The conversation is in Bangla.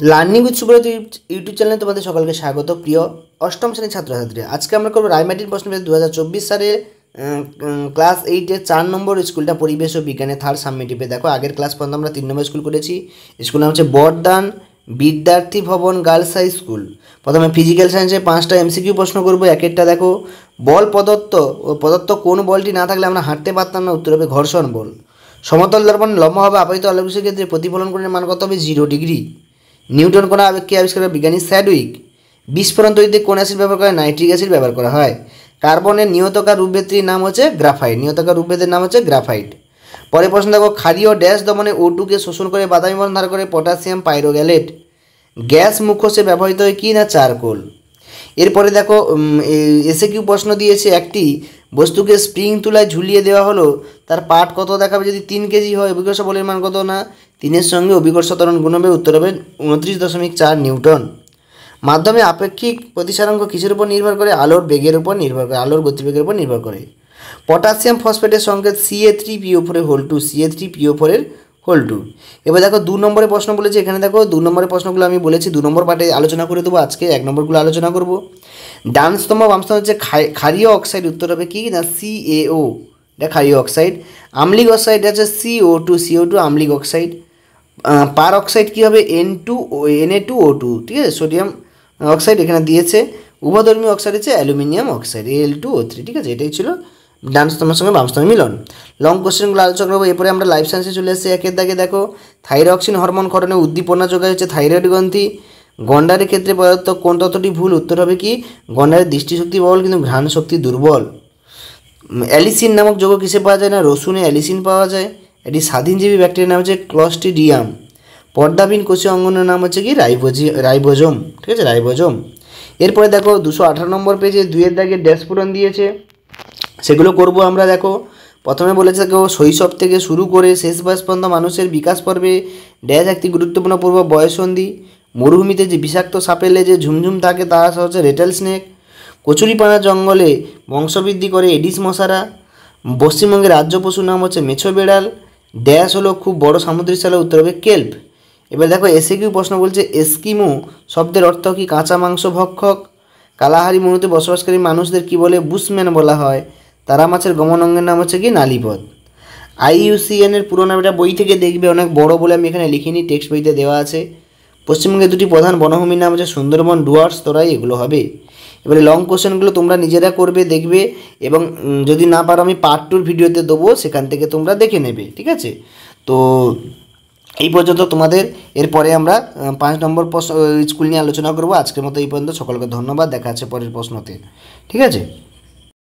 লার্নিং উইথ সুব্রত ইউটিউব চ্যানেলে তোমাদের সকলকে স্বাগত। প্রিয় অষ্টম শ্রেণীর ছাত্রছাত্রী, আজকে আমরা করবো রায়মাটির প্রশ্নপত্র 2024 সালে ক্লাস 8-এর 4 নম্বর স্কুলটা পরিবেশ ও বিজ্ঞানের থার্ড সাবমিটিভে। দেখো আগের ক্লাস পর্যন্ত আমরা 3 নম্বর স্কুল করেছি। স্কুল নাম হচ্ছে বরদান বিদ্যার্থী ভবন গার্লস হাই স্কুল। প্রথমে ফিজিক্যাল সায়েন্সে 5টা এমসিকিউ প্রশ্ন করবো। এক একটা দেখো, বল প্রদত্ত ও প্রদত্ত কোন বলটি না থাকলে আমরা হাঁটতে পারতাম না? উত্তর হবে ঘর্ষণ বল। সমতল দর্পণ লম্বা হবে আপতিত আলোকরশ্মির ক্ষেত্রে প্রতিফলন কোণের মান কত হবে? 0 ডিগ্রি। নিউটন কোন আবেগকে আবিষ্কার করে? বিজ্ঞানী স্যাডউইক। বিস্ফোরণ তৈরিতে কোন অ্যাসিড ব্যবহার করা হয়? নাইট্রিক অ্যাসিড ব্যবহার করা হয়। কার্বনের নিয়তকার রূপভেদটির নাম হচ্ছে গ্রাফাইট। নিয়তকার রূপভেদের নাম হচ্ছে গ্রাফাইট। পরে প্রশ্ন দেখো, ক্ষারীয় ড্যাশ দমনে O2 কে শোষণ করে বাদামি বর্ণ ধারণ করে পটাশিয়াম পাইরোগ্যালেট। গ্যাস মুখোশে ব্যবহৃত হয় কি? না চারকোল। এরপরে দেখো এসে কিউ প্রশ্ন দিয়েছে, একটি বস্তুকে স্প্রিং তুলায় ঝুলিয়ে দেওয়া হলো, তার পাট কত দেখাবে? যদি 3 কেজি হয় অভিকর্ষ বলের মান কত? না 3-এর সঙ্গে অভিকর্ষ ত্বরণ গুণ হবে। উত্তর হবে 29.4 নিউটন। মাধ্যমে আপেক্ষিক প্রতিসারাঙ্ক কিসের উপর নির্ভর করে? আলোর বেগের উপর নির্ভর করে, আলোর গতিবেগের উপর নির্ভর করে। পটাশিয়াম ফসফেটের সংকেত Ca3PO4 Ca3PO4 এবার দেখো 2 নম্বরের প্রশ্ন বলেছে। এখানে দেখো 2 নম্বরের প্রশ্নগুলো আমি বলেছি 2 নম্বর পার্টে আলোচনা করে দেবো। আজকে 1 নম্বরগুলো আলোচনা করব। ডান স্তম্ভ বাম স্তম্ভ হচ্ছে ক্ষারীয় অক্সাইড। উত্তর হবে কি? না CaO, এটা ক্ষারীয় অক্সাইড। আম্লিক অক্সাইড আছে CO2 আম্লিক অক্সাইড। পার অক্সাইড কী হবে? Na2O2, ঠিক আছে, সোডিয়াম অক্সাইড এখানে দিয়েছে। উভধর্মী অক্সাইড হচ্ছে অ্যালুমিনিয়াম অক্সাইড Al2O3, ঠিক আছে। এটাই ছিল ডান স্তম্ভের সঙ্গে বাম স্তম্ভের মিলন। লং কোশ্চেনগুলো আলোচনা করবো। এরপরে আমরা লাইফ সায়েন্সে চলে এসেছি। একের দাগে দেখো, থাইরক্সিন হরমোন ক্ষরণে উদ্দীপনা যোগায় হচ্ছে থাইরয়েড গ্রন্থি। গন্ডারের ক্ষেত্রে পদার্থ কোন তত্ত্বটি ভুল? উত্তর হবে কি? গন্ডারের দৃষ্টিশক্তি প্রবল কিন্তু ঘ্রাণ শক্তি দুর্বল। অ্যালিসিন নামক যৌগ কিসে পাওয়া যায়? না রসুনে অ্যালিসিন পাওয়া যায়। এটি স্বাধীনজীবী ব্যাকটেরিয়ার নাম হচ্ছে ক্লস্ট্রিডিয়াম। পর্দাবিহীন কোষীয় অঙ্গনের নাম হচ্ছে কি? রাইবোজোম, ঠিক আছে, রাইবোজোম। এরপরে দেখো 218 নম্বর পেজে 2-এর দাগে ড্যাশ পূরণ দিয়েছে, সেগুলো করব আমরা। দেখো প্রথমে বলেছে দেখো, শৈশব থেকে শুরু করে শেষ বয়স পর্যন্ত মানুষের বিকাশ পর্বে ড্যাশ একটি গুরুত্বপূর্ণ পর্ব বয়ঃসন্ধি। মরুভূমিতে যে বিষাক্ত সাপেলে যে ঝুমঝুম থাকে তারা হচ্ছে রেটেল স্নেক। কচুরিপানা জঙ্গলে বংশবৃদ্ধি করে এডিস মশারা। পশ্চিমবঙ্গের রাজ্য পশুর নাম হচ্ছে মেছো বেড়াল। ড্যাশ হলো খুব বড় সামুদ্রিক স্থলে। উত্তর হবে কেল্প। এবার দেখো এসে কিউ প্রশ্ন বলছে, এস্কিমো শব্দের অর্থ কি? কাঁচা মাংস ভক্ষক। কালাহারি মরুতে বসবাসকারী মানুষদের কি বলে? বুশম্যান বলা হয়। তারা মাছের গমন অঙ্গের নাম হচ্ছে কি? নালীপথ। IUCN এর পুরো নাম, এটা বই থেকে দেখবে, অনেক বড় বলে আমি এখানে লিখিনি, টেক্সট বইতে দেওয়া আছে। পশ্চিমবঙ্গের 2টি প্রধান বনভূমির নাম হচ্ছে সুন্দরবন, ডুয়ার্স, তোরাই, এগুলো হবে। এবারে লং কোশ্চেনগুলো তোমরা নিজেরা করবে, দেখবে, এবং যদি না পারো আমি পার্ট 2 ভিডিওতে দেবো, সেখান থেকে তোমরা দেখে নেবে, ঠিক আছে। তো এই পর্যন্ত তোমাদের। এরপরে আমরা 5 নম্বর স্কুল নিয়ে আলোচনা করবো। আজকের মতো এই পর্যন্ত। সকলকে ধন্যবাদ। দেখা আছে পরের প্রশ্নতে, ঠিক আছে।